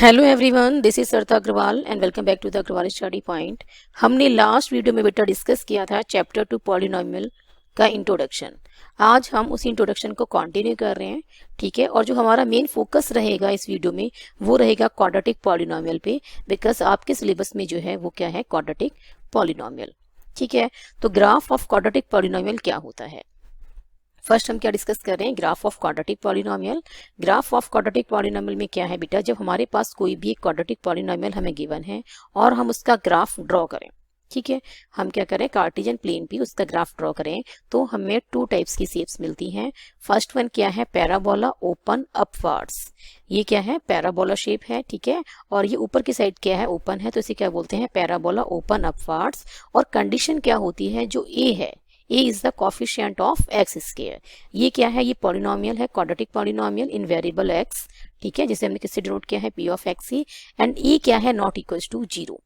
Hello everyone, this is Sarita Agarwal and welcome back to the Agarwal study point. हमने last video में बेटा discuss किया था चैप्टर 2 पॉलिनोमियल का इंट्रोडक्शन। आज हम उसी इंट्रोडक्शन को कंटिन्यू कर रहे हैं, ठीक है। और जो हमारा मेन फोकस रहेगा इस वीडियो में वो रहेगा क्वाड्रेटिक पॉलिनोमियल पे, बिकॉज आपके सिलेबस में जो है वो क्या है, क्वाड्रेटिक पॉलिनोमियल, ठीक है। तो ग्राफ ऑफ क्वाड्रेटिक पॉलिनोमियल क्या होता है, फर्स्ट हम क्या डिस्कस कर रहे हैं, graph of quadratic polynomial. Graph of quadratic polynomial में क्या है बेटा, जब हमारे पास कोई भी एक क्वाड्रेटिक पॉलिनोमियल हमें गिवन है और हम उसका ग्राफ ड्रॉ करें, ठीक है। हम क्या करें, कार्टेशियन प्लेन पे उसका ग्राफ ड्रॉ करें, तो हमें टू टाइप्स की शेप्स मिलती हैं। फर्स्ट वन क्या है, पैराबोला ओपन अपवर्ड्स। ये क्या है, पैराबोला शेप है, ठीक है। और ये ऊपर की साइड क्या है, ओपन है, तो इसे क्या बोलते हैं, पैराबोला ओपन अपवर्ड्स। और कंडीशन क्या होती है, जो ए है, a is the coefficient of x square. ये क्या है, ये पॉलिनोमियल है, क्वाड्रेटिक पॉलिनोमियल इन वेरिएबल x, ठीक है, जिसे हमने किससे डिनोट किया है, p of x he. And e क्या है, नॉट इक्वल टू 0।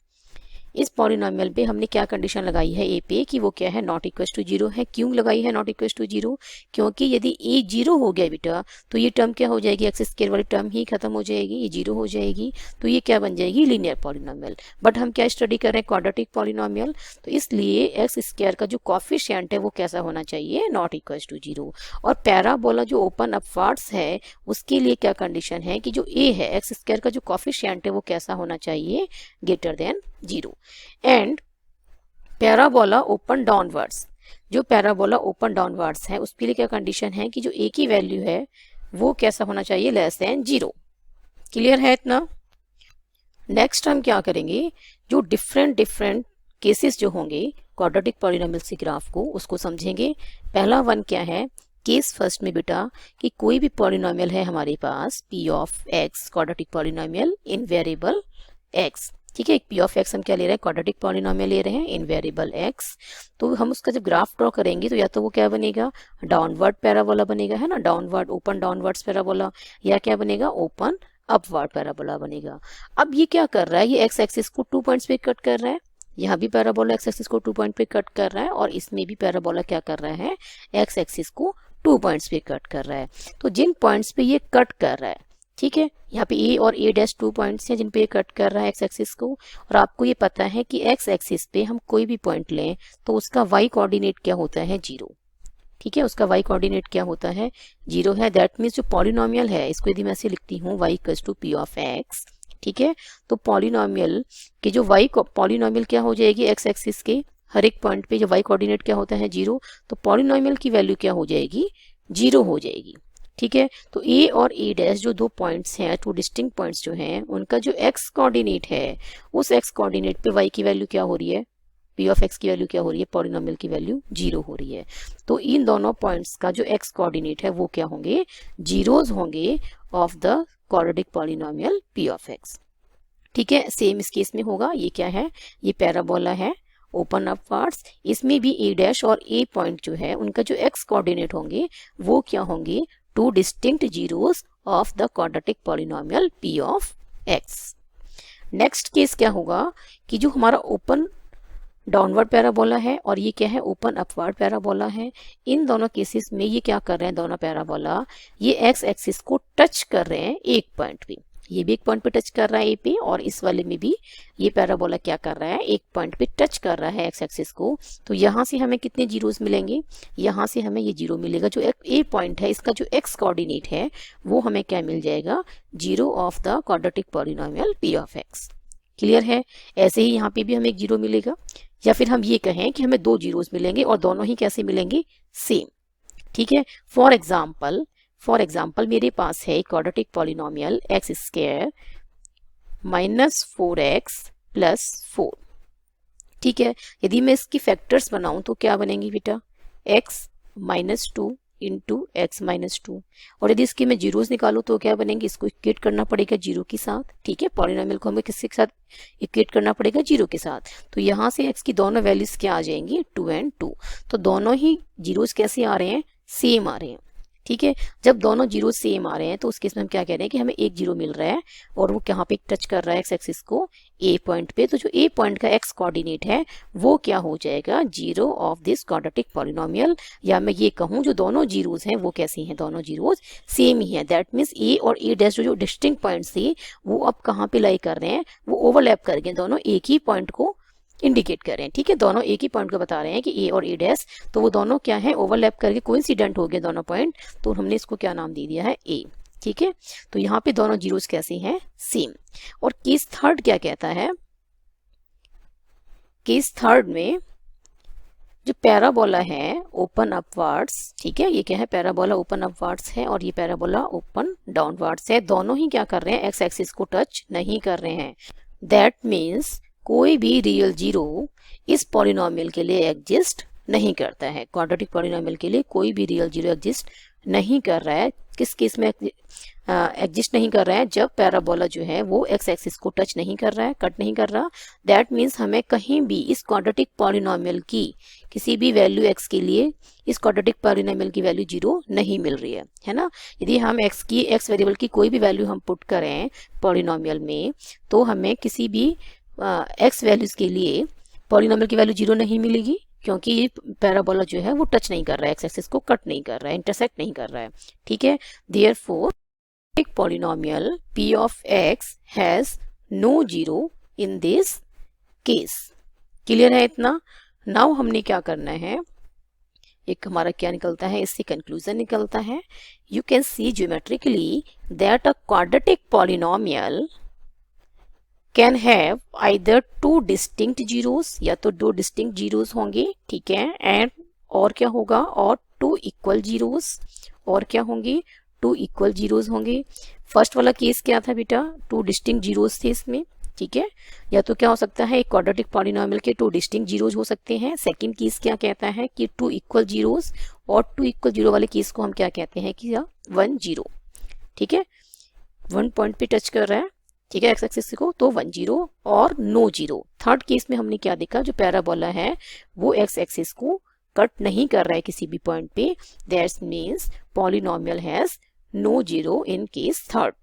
इस पॉलिनोमियल पे हमने क्या कंडीशन लगाई है ए पे, कि वो क्या है, नॉट इक्वल टू 0 है। क्यों लगाई है नॉट इक्वल टू 0, क्योंकि यदि ए 0 हो गया बेटा तो ये टर्म क्या हो जाएगी, एक्स स्क्वायर वाली टर्म ही खत्म हो जाएगी, ये 0 हो जाएगी, तो ये क्या बन जाएगी, लीनियर पॉलिनोमियल। बट हम क्या स्टडी कर रहे हैं, क्वाड्रेटिक पॉलिनोमियल, तो इसलिए एक्स स्क्वायर का जो कोफिशिएंट है वो कैसा होना चाहिए, नॉट इक्वल टू 0। और पैराबोला जो ओपन अपवर्ड्स है उसके लिए क्या कंडीशन है, कि जो ए है, एक्स स्क्वायर का जो कोफिशिएंट है वो कैसा होना चाहिए, greater than 0। And parabola open downwards, जो पैराबोला ओपन डाउनवर्ड्स है उसके लिए क्या कंडीशन है, कि जो ए की वैल्यू है वो कैसा होना चाहिए, लेस देन 0। क्लियर है इतना। नेक्स्ट हम क्या करेंगे, जो डिफरेंट केसेस जो होंगे क्वाड्रेटिक पॉलिनोमियल से ग्राफ को, उसको समझेंगे। पहला वन क्या है, केस फर्स्ट में बेटा, कि कोई भी पॉलिनोमियल है हमारे पास p of x, quadratic polynomial in variable x, ठीक है। p ऑफ x हम क्या ले रहे हैं, क्वाड्रेटिक पॉलिनोमियल ले रहे हैं इन वेरिएबल x। तो हम उसका जब ग्राफ ड्रॉ करेंगे तो या तो वो क्या बनेगा, डाउनवर्ड पैराबोला बनेगा, है ना, डाउनवर्ड ओपन डाउनवर्ड्स पैराबोला, या क्या बनेगा, ओपन अपवर्ड पैराबोला बनेगा। अब ये क्या कर रहा है, ये x एक्सिस को 2 पॉइंट्स पे कट कर रहा है, यहाँ भी पैराबोला x एक्सिस को 2 पॉइंट पे कट कर रहा है, और इसमें भी पैराबोला क्या कर रहा है, x एक्सिस को 2 पॉइंट्स पे कट कर रहा है। तो जिन पॉइंट्स पे ये कट कर रहा है, ठीक है, यहाँ पे ए और ए डैश 2 पॉइंट्स हैं जिन पे ये कट कर रहा है एक्स एक्सिस को। और आपको ये पता है कि एक्स एक्सिस पे हम कोई भी पॉइंट लें तो उसका वाई कोऑर्डिनेट क्या होता है, 0, ठीक है। उसका वाई कोऑर्डिनेट क्या होता है, 0 है। दैट मीन्स जो पॉलिनोमियल है, इसको यदि मैं ऐसे लिखती हूँ y equals to p of x, ठीक है, तो पॉलिनोमियल की जो पॉलिनोमियल क्या हो जाएगी, एक्स एक्सिस के हर एक पॉइंट पे जो वाई कोऑर्डिनेट क्या होता है, 0, तो पॉलिनोमियल की वैल्यू क्या हो जाएगी, 0 हो जाएगी, ठीक है। तो ए और ए डैश जो 2 पॉइंट्स हैं, 2 डिस्टिंक्ट पॉइंट्स जो हैं, उनका जो एक्स कोऑर्डिनेट है, उस एक्स कोऑर्डिनेट पे वाई की वैल्यू क्या हो रही है, p ऑफ x की वैल्यू क्या हो रही है, पॉलिनोमियल की वैल्यू 0 हो रही है। तो इन दोनों पॉइंट्स का जो x कोऑर्डिनेट है वो क्या होंगे, जीरोज होंगे of the quadratic polynomial p of x, ठीक है। सेम इस केस में होगा, ये क्या है, ये पैराबोला है ओपन अपवर्ड्स, इसमें भी a डैश और a पॉइंट जो है उनका जो x कोऑर्डिनेट होंगे वो क्या होंगे, 2 distinct zeros of the quadratic polynomial p of x। Next case क्या होगा, कि जो हमारा ओपन डाउनवर्ड पैराबोला है और ये क्या है, ओपन अपवर्ड पैराबोला है। इन दोनों केसेस में ये क्या कर रहे हैं, दोनों पैराबोला ये एक्स एक्सिस को टच कर रहे हैं एक पॉइंट पे, ये भी एक पॉइंट पे टच कर रहा है ए पे, और इस वाले में भी ये पैराबोला क्या कर रहा है, एक पॉइंट पे टच कर रहा है एक्स एक्सिस को। तो यहाँ से हमें कितने जीरोस मिलेंगे, यहाँ से हमें ये 0 मिलेगा। जो ए पॉइंट है इसका जो एक्स कोऑर्डिनेट है वो हमें क्या मिल जाएगा, 0 of the quadratic polynomial p of x। Clear है। ऐसे ही यहाँ पे भी हमें एक 0 मिलेगा, या फिर हम ये कहें कि हमें 2 जीरोस मिलेंगे और दोनों ही कैसे मिलेंगे, सेम, ठीक है। फॉर एग्जाम्पल मेरे पास है quadratic polynomial x square minus 4x plus 4, ठीक है। यदि मैं इसकी फैक्टर्स बनाऊं तो क्या बनेंगी बेटा, x minus 2 into x minus 2, और यदि इसके मैं जीरोस निकालूं तो क्या बनेंगे, इसको इक्वेट करना पड़ेगा 0 के साथ, ठीक है। पॉलिनोमियल को हमें किसके साथ इक्वेट करना पड़ेगा, 0 के साथ। तो यहाँ से x की दोनों वैल्यूज क्या आ जाएंगी, 2 और 2। तो दोनों ही जीरोस कैसे आ रहे हैं, सेम आ रहे हैं, ठीक है, जब दोनों जीरो सेम आ रहे हैं तो उस केस में हम क्या कह रहे हैं कि हमें एक जीरो मिल रहा है और वो कहाँ पे टच कर रहा है एक्स एक्सिस को, ए पॉइंट पे। तो जो ए पॉइंट का एक्स कोऑर्डिनेट है वो क्या हो जाएगा, zero of this quadratic polynomial. या मैं ये कहूँ जो दोनों जीरोज हैं वो कैसी हैं, दोनों जीरोज सेम ही हैं। दैट मीन्स ए और ए डैश जो डिस्टिंक्ट पॉइंट्स थे वो अब कहाँ पे लाई कर रहे हैं, वो ओवरलैप कर गए, दोनों एक ही पॉइंट को इंडिकेट कर रहे हैं। ठीक है, दोनों एक ही पॉइंट को बता रहे हैं कि ए और ए डैश, तो वो दोनों क्या है, ओवरलैप करके कोइंसिडेंट हो गए दोनों पॉइंट, तो हमने इसको क्या नाम दे दिया है, ए। ठीक है, तो यहाँ पे दोनों जीरोस कैसे हैं, सेम। और केस थर्ड क्या कहता है, केस थर्ड में जो पैराबोला है ओपन अपवर्ड्स, ठीक है, ये क्या है, पैराबोला ओपन अपवर्ड्स है और ये पैराबोला ओपन डाउनवर्ड्स है, दोनों ही क्या कर रहे हैं, एक्स एक्सिस को टच नहीं कर रहे हैं। दैट मीन्स कोई भी रियल जीरो इस पॉलिनोमियल के लिए एग्जिस्ट नहीं करता है। क्वाड्रेटिक पॉलिनोमियल के लिए कोई भी रियल जीरो एग्जिस्ट नहीं कर रहा है। किस केस में एग्जिस्ट नहीं कर रहा है, जब पैराबोला जो है वो एक्स एक्सिस को टच नहीं कर रहा है, कट नहीं कर रहा। दैट मीन्स हमें कहीं भी इस क्वाड्रेटिक पॉलिनोमियल की किसी भी वैल्यू एक्स के लिए इस क्वाड्रेटिक पॉलिनोमियल की वैल्यू जीरो नहीं मिल रही है ना। यदि हम एक्स की, एक्स वेरिएबल की कोई भी वैल्यू हम पुट करें पॉलिनोमियल में, तो हमें किसी भी एक्स वैल्यूज के लिए पॉलिनोमियल की वैल्यू जीरो नहीं मिलेगी, क्योंकि ये पैराबोला जो है वो टच नहीं कर रहा है, एक्स एक्सिस को कट नहीं कर रहा है, इंटरसेक्ट नहीं कर रहा है। ठीक है, देयरफॉर एक polynomial p of x has no zero in this case. Clear है इतना। नाउ हमने क्या करना है, एक हमारा क्या निकलता है, इससे कंक्लूजन निकलता है। You can see geometrically that a quadratic polynomial can have either two distinct zeros, या तो दो डिस्टिंक्ट जीरोस होंगे, ठीक है, एंड और क्या होगा, और टू इक्वल जीरोस, और क्या होंगे, टू इक्वल जीरोस होंगे। फर्स्ट वाला केस क्या था बेटा, टू डिस्टिंक्ट जीरोस थे इसमें, ठीक है। या तो क्या हो सकता है, एक क्वाड्रेटिक पॉलिनोमियल के टू डिस्टिंक्ट जीरोस हो सकते हैं। सेकंड केस क्या कहता है कि टू इक्वल जीरोस, और टू इक्वल जीरो वाले केस को हम क्या कहते हैं कि वन जीरो। ठीक है, वन पॉइंट पे टच कर रहा है, ठीक है, एक्स एक्सिस को, तो वन जीरो और नो जीरो। थर्ड केस में हमने क्या देखा, जो पैराबोला है वो एक्स एक्सिस को कट नहीं कर रहा है किसी भी पॉइंट पे। That means polynomial has no zero in case third.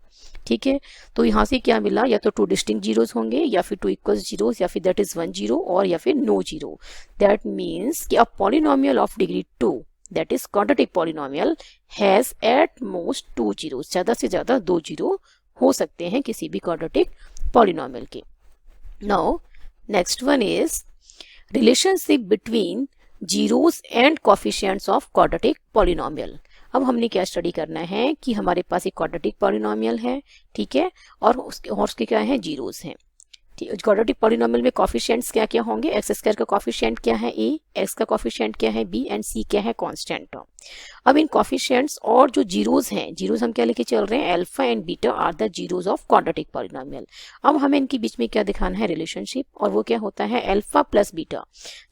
ठीक है, तो यहाँ से क्या मिला, या तो टू डिस्टिंक्ट जीरोस होंगे, या फिर टू इक्वल जीरोस, या फिर दैट इज वन जीरो, और या फिर नो जीरो। दैट मीन्स कि a polynomial of degree 2 that is quadratic polynomial has at most two zeros, ज्यादा से ज्यादा दो जीरो हो सकते हैं किसी भी क्वाड्रेटिक पॉलिनोमियल के। Now next one is relationship between zeros and coefficients of quadratic polynomial. अब हमने क्या स्टडी करना है कि हमारे पास एक क्वाड्रेटिक पॉलिनोमियल है, ठीक है, और उसके क्या है, जीरोस हैं। क्वाड्रेटिक पॉलिनोमियल में कोफिशिएंट्स क्या क्या होंगे, एक्स स्क्वायर का कोफिशिएंट क्या है ए, एक्स का कोफिशिएंट क्या है बी, एंड सी क्या है, कांस्टेंट टर्म। अब इन कोफिशिएंट्स और जो जीरोस हैं, जीरोस हम क्या लेके चल रहे हैं, alpha and beta are the zeros of quadratic polynomial. अब हमें इनके बीच में क्या दिखाना है, रिलेशनशिप, और वो क्या होता है, अल्फा प्लस बीटा।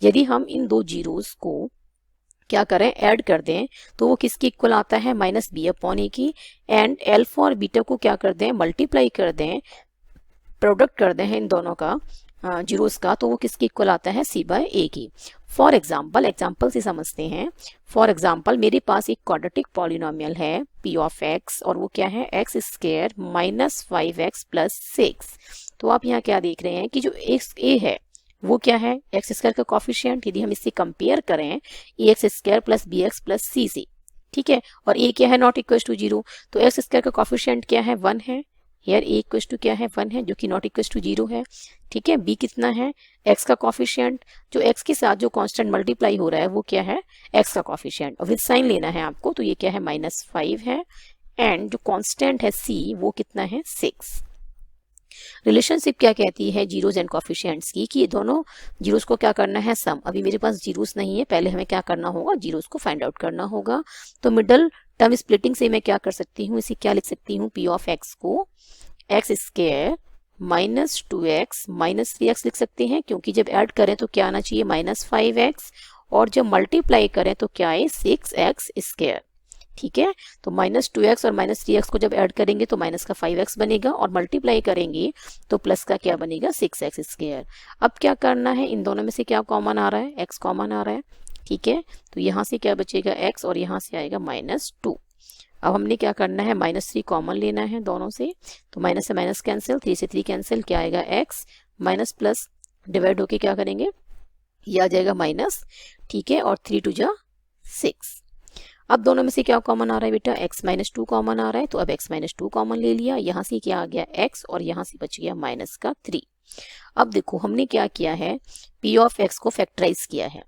यदि हम इन दो जीरोस को क्या करें, ऐड कर दें, तो वो किसके इक्वल आता है, माइनस बी अपॉन ए की। एंड अल्फा और बीटा को क्या कर दें, मल्टीप्लाई कर दें, प्रोडक्ट कर दें इन दोनों का, जीरोस का, तो वो किसके इक्वल आता है, सी बाय ए की। फॉर एग्जाम्पल से समझते हैं। फॉर एग्जाम्पल मेरे पास एक क्वाड्रेटिक पॉलिनोमियल है पी ऑफ एक्स, और वो क्या है, x square minus 5x plus 6। तो आप यहाँ क्या देख रहे हैं कि जो एक्स ए है वो क्या है, एक्स स्क्वायर का कॉफिशिएंट, यदि हम इससे कंपेयर करें a x square plus b x plus c से, ठीक है, और ए क्या है, नॉट इक्वल टू जीरो, तो एक्स स्क्वायर का कॉफिशिएंट क्या है, 1 है, यार ए इक्वल टू क्या है, 1 है, जो कि नॉट इक्वल टू जीरो है। ठीक है, बी कितना है, एक्स का कॉफिशिएंट, जो एक्स के साथ जो कांस्टेंट मल्टीप्लाई हो रहा है वो क्या है, एक्स का कॉफिशिएंट, और विद साइन लेना है आपको, तो ये क्या है, -5 है, एंड जो कांस्टेंट है सी वो कितना है, 6। रिलेशनशिप क्या कहती है जीरोस एंड कोफिशिएंट्स की, कि ये दोनों जीरोस को क्या करना है, सम। अभी मेरे पास जीरोस नहीं है, पहले हमें क्या करना होगा, जीरोस को फाइंड आउट करना होगा। तो मिडल टर्म स्प्लिटिंग से मैं क्या कर सकती हूँ, इसे क्या लिख सकती हूँ, पी ऑफ एक्स को x square minus 2x minus 3x लिख सकते हैं, क्योंकि जब ऐड करें तो क्या आना चाहिए, -5x, और जब मल्टीप्लाई करें तो क्या है, 6x स्क्वायर। ठीक है, तो -2x और -3x को जब ऐड करेंगे तो माइनस का 5x बनेगा, और मल्टीप्लाई करेंगे तो प्लस का क्या बनेगा, 6x स्क्वायर। अब क्या करना है, इन दोनों में से क्या कॉमन आ रहा है, x कॉमन आ रहा है। ठीक है, तो यहाँ से क्या बचेगा, x, और यहाँ से आएगा -2। अब हमने क्या करना है, -3 कॉमन लेना है दोनों से, तो माइनस से माइनस कैंसिल, 3 से 3 कैंसिल, क्या आएगा x, माइनस प्लस डिवाइड होके क्या करेंगे, ये आ जाएगा माइनस, ठीक है, और 3 2 जा 6। अब दोनों में से क्या कॉमन आ रहा है बेटा, x -2 कॉमन आ रहा है, तो अब x -2 कॉमन ले लिया, यहाँ से क्या आ गया x और यहाँ से बच गया माइनस का 3। अब देखो हमने क्या किया है, p ऑफ x को फैक्टराइज किया है,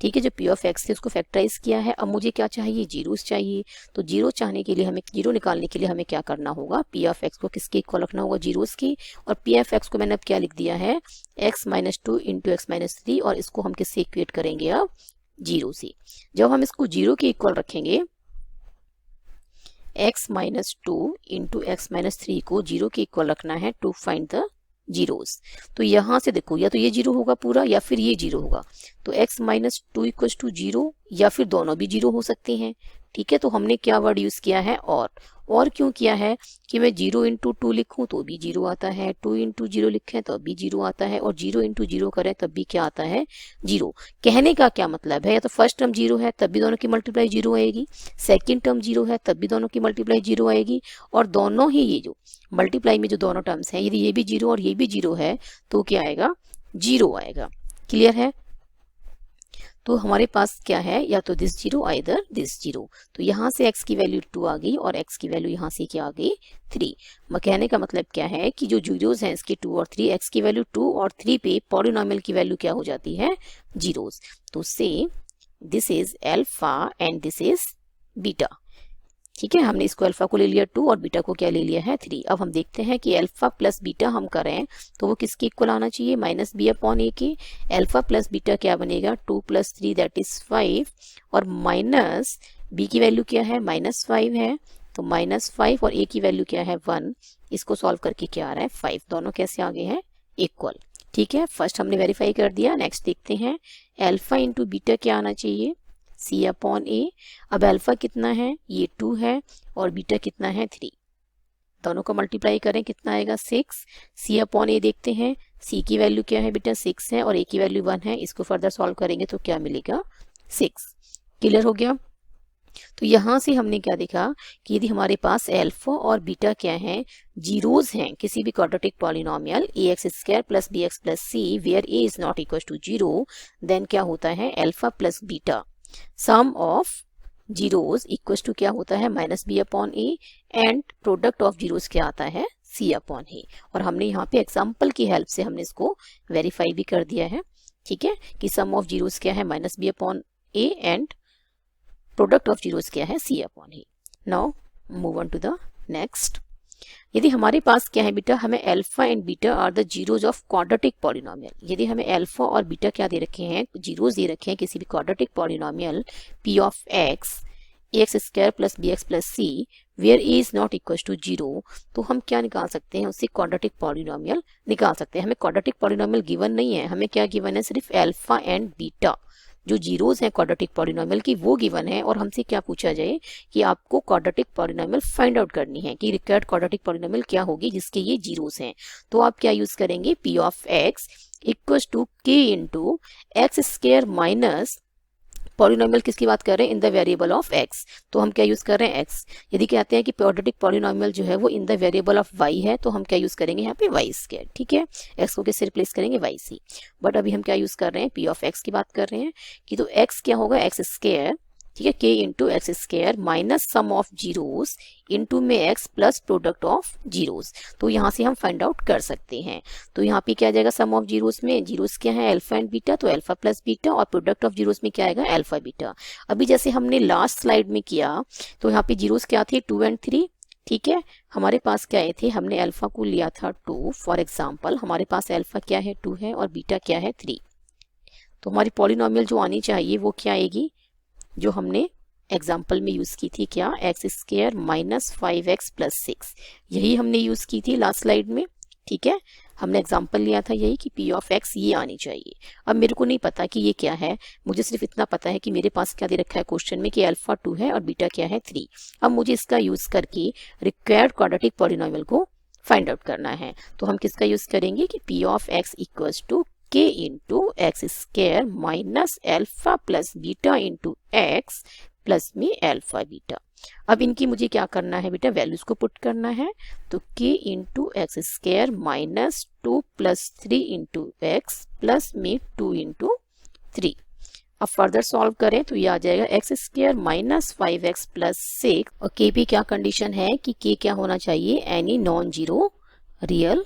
ठीक है, जो p ऑफ x थे उसको फैक्टराइज किया है। अब मुझे क्या चाहिए, जीरोस चाहिए, तो जीरो चाहने के लिए हमें, जीरो निकालने के लिए हमें क्या करना होगा, p ऑफ x को किसके इक्वल रखना होगा, जीरोस की, और p ऑफ x को मैंने अब क्या लिख दिया है, x -2 इंटू x -3, और इसको हम किससे इक्वेट करेंगे अब, जीरो से। जब हम इसको जीरो के इक्वल रखेंगे, x -2 इंटू x -3 को जीरो के इक्वल रखना है टू फाइंड द जीरोस। तो यहाँ से देखो, या तो ये जीरो होगा पूरा या फिर ये जीरो होगा, तो x -2 इक्वल टू जीरो, या फिर दोनों भी जीरो हो सकते हैं, ठीक है। तो हमने क्या वर्ड यूज किया है, और क्यों किया है कि मैं 0 इंटू 2 लिखूं तो भी जीरो आता है, 2 इंटू 0 लिखें तब भी जीरो आता है, और 0 इंटू 0 करें तब भी क्या आता है, जीरो। कहने का क्या मतलब है, या तो फर्स्ट टर्म जीरो है तब भी दोनों की मल्टीप्लाई जीरो आएगी, सेकंड टर्म जीरो है तब भी दोनों की मल्टीप्लाई जीरो आएगी, और दोनों ही ये जो मल्टीप्लाई में जो दोनों टर्म्स हैं, यदि ये भी जीरो और ये भी जीरो है तो क्या आएगा, जीरो आएगा। क्लियर है। तो हमारे पास क्या है, या तो this zero either this zero. तो यहाँ से x की वैल्यू 2 आ गई और x की वैल्यू यहाँ से क्या आ गई, 3। कहने का मतलब क्या है कि जो जीरोस हैं इसके 2 और 3, x की वैल्यू 2 और 3 पे पॉलिनोमियल की वैल्यू क्या हो जाती है, जीरोस। तो से this is alpha and this is beta, ठीक है। हमने इसको अल्फा को ले लिया 2 और बीटा को क्या ले लिया है, 3। अब हम देखते हैं कि अल्फा प्लस बीटा हम करें तो वो किसके इक्वल आना चाहिए, -b/a के। अल्फा प्लस बीटा क्या बनेगा, 2 + 3 दैट इज 5, और माइनस b की वैल्यू क्या है, -5 है, तो -5, और a की वैल्यू क्या है, 1। इसको सॉल्व करके क्या आ रहा है, 5। दोनों कैसे आ गए हैं, इक्वल, ठीक है। फर्स्ट हमने वेरीफाई कर दिया, नेक्स्ट देखते हैं अल्फा इंटू बीटा क्या आना चाहिए, c/a। अब अल्फा कितना है, ये 2 है, और बीटा कितना है, 3। दोनों को मल्टीप्लाई करें कितना आएगा, 6। c/a देखते हैं, c की वैल्यू क्या है बेटा, 6 है, और a की वैल्यू 1 है। इसको फर्दर सॉल्व करेंगे तो क्या मिलेगा, 6। क्लियर हो गया। तो यहाँ से हमने क्या देखा कि यदि हमारे पास अल्फा और बीटा क्या है, जीरोस हैं किसी भी quadratic polynomial ax² + bx + c where a is not equal to 0, then क्या होता है, alpha plus beta sum of zeros equal to क्या होता है, -b/a, and product of zeros क्या आता है, c/a। और हमने यहाँ पे एग्जाम्पल की हेल्प से हमने इसको वेरीफाई भी कर दिया है, ठीक है, कि सम ऑफ जीरोस क्या है, -b/a, and product of zeros क्या है, c/a। Now move on to the next. यदि हमारे पास क्या है बेटा, हमें alpha and beta are the zeros of quadratic polynomial. यदि हमें अल्फा और बीटा क्या दे रखे हैं, जीरोस दे रखे हैं किसी भी quadratic polynomial p of x ax² + bx + c where a is not equal to 0, तो हम क्या निकाल सकते हैं, उससे क्वाड्रेटिक पॉलिनोमियल निकाल सकते हैं। हमें क्वाड्रेटिक पॉलिनोमियल गिवन नहीं है, हमें क्या गिवन है, सिर्फ अल्फा एंड बीटा जो जीरोस हैं क्वाड्रेटिक पॉलिनोमियल की वो गिवन है, और हमसे क्या पूछा जाए कि आपको क्वाड्रेटिक पॉलिनोमियल फाइंड आउट करनी है कि रिक्वायर्ड क्वाड्रेटिक पॉलिनोमियल क्या होगी जिसके ये जीरोस हैं। तो आप क्या यूज करेंगे, p of x equal to k into x² minus, polynomial किसकी बात कर रहे हैं, in the variable of x। तो हम क्या यूज कर रहे हैं, x। यदि कहते हैं कि क्वाड्रेटिक पॉलिनोमियल जो है वो इन द वेरिएबल ऑफ y है, तो हम क्या यूज करेंगे यहाँ पे y², ठीक है। x को किससे रिप्लेस करेंगे, y से। बट अभी हम क्या यूज कर रहे हैं, p ऑफ x की बात कर रहे हैं कि तो x क्या होगा, x², ठीक है, k into x² minus sum of zeros into में x plus product of zeros. तो यहाँ से हम फाइंड आउट कर सकते हैं। तो यहाँ पे क्या आ जाएगा, सम ऑफ जीरोस में जीरोस क्या है, अल्फा एंड बीटा, तो अल्फा प्लस बीटा, और प्रोडक्ट ऑफ जीरोस में क्या आएगा, अल्फा बीटा। अभी जैसे हमने लास्ट स्लाइड में किया तो यहाँ पे जीरोस क्या थे, 2 और 3, ठीक है। हमारे पास क्या आए थे, हमने अल्फा को लिया था 2 फॉर एग्जाम्पल, हमारे पास अल्फा क्या है, 2 है, और बीटा क्या है, 3। तो हमारी पॉलिनोमियल जो आनी चाहिए वो क्या आएगी, जो हमने एग्जाम्पल में यूज की थी, क्या, x² माइनस 5x + 6, यही हमने यूज की थी लास्ट स्लाइड में, ठीक है। हमने एग्जाम्पल लिया था यही कि p ऑफ x ये आनी चाहिए। अब मेरे को नहीं पता कि ये क्या है, मुझे सिर्फ इतना पता है कि मेरे पास क्या दे रखा है क्वेश्चन में कि अल्फा 2 है और बीटा क्या है, 3। अब मुझे इसका यूज करके रिक्वायर्ड क्वाड्रेटिक पॉलिनोमियल को फाइंड आउट करना है। तो हम किसका यूज करेंगे कि p of x equals to k into x² minus alpha plus beta into x plus में अल्फा बीटा। अब इनकी मुझे क्या करना है बेटा, वैल्यूज को पुट करना है। तो k into x square minus 2 plus 3 into x plus में 2 इंटू 3। अब फर्दर सॉल्व करें तो ये आ जाएगा x square minus 5x plus 6 और k पे क्या कंडीशन है कि k क्या होना चाहिए, any non zero real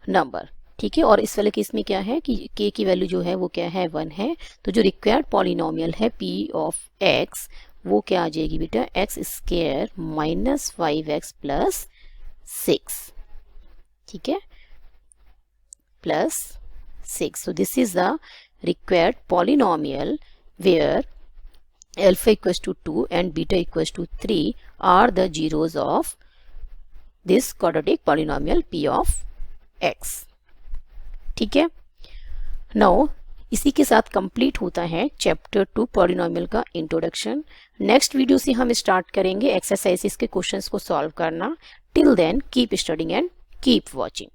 number. ठीक है, और इस वाले केस में क्या है कि k की वैल्यू जो है वो क्या है, 1 है। तो जो रिक्वायर्ड पॉलिनोमियल है p ऑफ x वो क्या आ जाएगी बेटा, x square minus 5x plus 6। ठीक है, plus 6। So this is the required polynomial where alpha equals to 2 and beta equals to 3 are the zeros of this quadratic polynomial p of x। ठीक है, now इसी के साथ complete होता है chapter 2 polynomial का इंट्रोडक्शन। नेक्स्ट वीडियो से हम स्टार्ट करेंगे एक्सरसाइजेस के क्वेश्चंस को सॉल्व करना। Till then keep studying and keep watching.